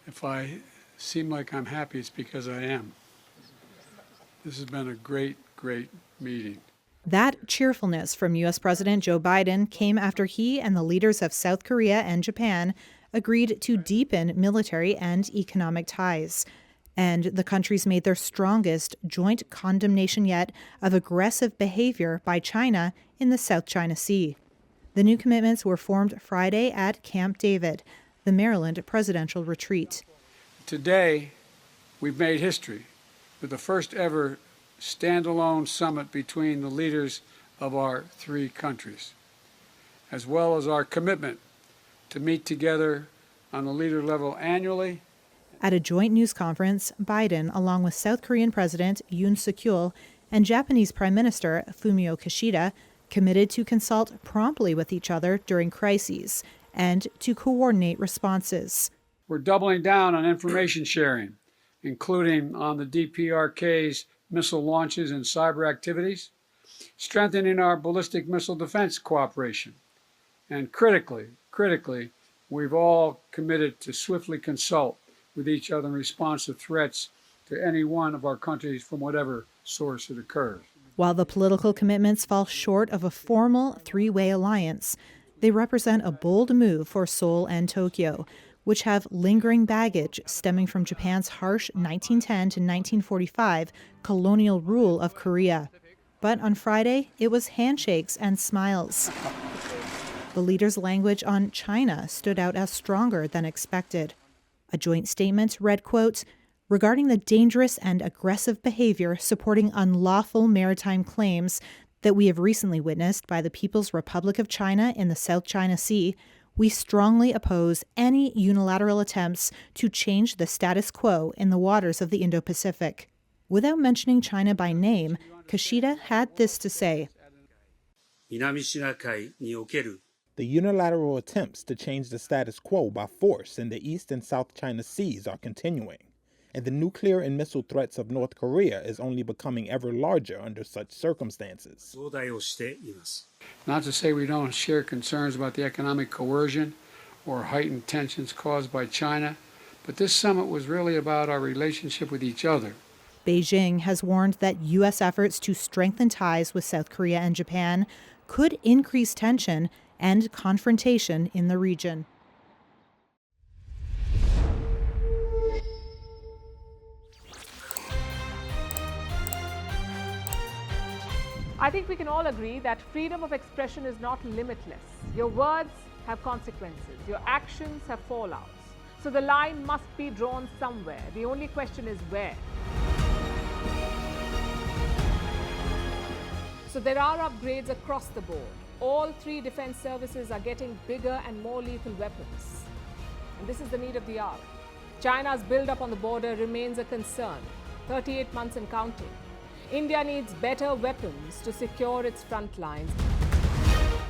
If I seem like I'm happy, it's because I am. This has been a great, great meeting. That cheerfulness from U.S. President Joe Biden came after he and the leaders of South Korea and Japan agreed to deepen military and economic ties. And the countries made their strongest joint condemnation yet of aggressive behavior by China in the South China Sea. The new commitments were formed Friday at Camp David, the Maryland presidential retreat. Today, we've made history with the first ever standalone summit between the leaders of our three countries, as well as our commitment to meet together on the leader level annually. At a joint news conference, Biden, along with South Korean President Yoon and Japanese Prime Minister Fumio Kishida, committed to consult promptly with each other during crises and to coordinate responses. We're doubling down on information sharing, including on the DPRK's missile launches and cyber activities, strengthening our ballistic missile defense cooperation, and critically, we've all committed to swiftly consult with each other in response to threats to any one of our countries from whatever source it occurs. While the political commitments fall short of a formal three-way alliance, they represent a bold move for Seoul and Tokyo, which have lingering baggage stemming from Japan's harsh 1910 to 1945 colonial rule of Korea. But on Friday, it was handshakes and smiles. The leaders' language on China stood out as stronger than expected. A joint statement read, quote, regarding the dangerous and aggressive behavior supporting unlawful maritime claims that we have recently witnessed by the People's Republic of China in the South China Sea, we strongly oppose any unilateral attempts to change the status quo in the waters of the Indo-Pacific. Without mentioning China by name, Kishida had this to say. The unilateral attempts to change the status quo by force in the East and South China Seas are continuing, and the nuclear and missile threats of North Korea is only becoming ever larger under such circumstances. Not to say we don't share concerns about the economic coercion or heightened tensions caused by China, but this summit was really about our relationship with each other. Beijing has warned that U.S. efforts to strengthen ties with South Korea and Japan could increase tension and confrontation in the region. I think we can all agree that freedom of expression is not limitless. Your words have consequences. Your actions have fallouts. So the line must be drawn somewhere. The only question is where. So there are upgrades across the board. All three defense services are getting bigger and more lethal weapons. And this is the need of the hour. China's build-up on the border remains a concern, 38 months and counting. India needs better weapons to secure its front lines.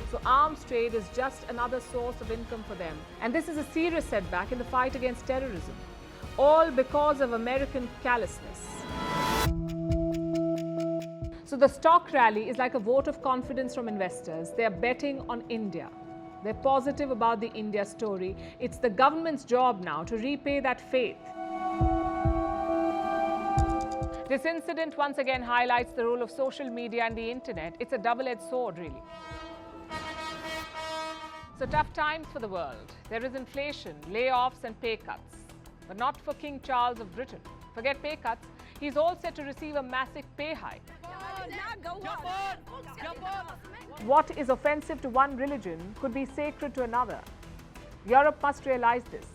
So arms trade is just another source of income for them. And this is a serious setback in the fight against terrorism, all because of American callousness. So the stock rally is like a vote of confidence from investors. They are betting on India. They're positive about the India story. It's the government's job now to repay that faith. This incident once again highlights the role of social media and the internet. It's a double-edged sword, really. So tough times for the world. There is inflation, layoffs and pay cuts. But not for King Charles of Britain. Forget pay cuts. He's all set to receive a massive pay hike. What is offensive to one religion could be sacred to another. Europe must realize this.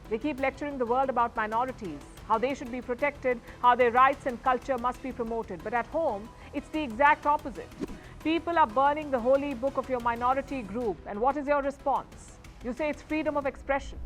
They keep lecturing the world about minorities, how they should be protected, how their rights and culture must be promoted. But at home, it's the exact opposite. People are burning the holy book of your minority group. And what is your response? You say it's freedom of expression.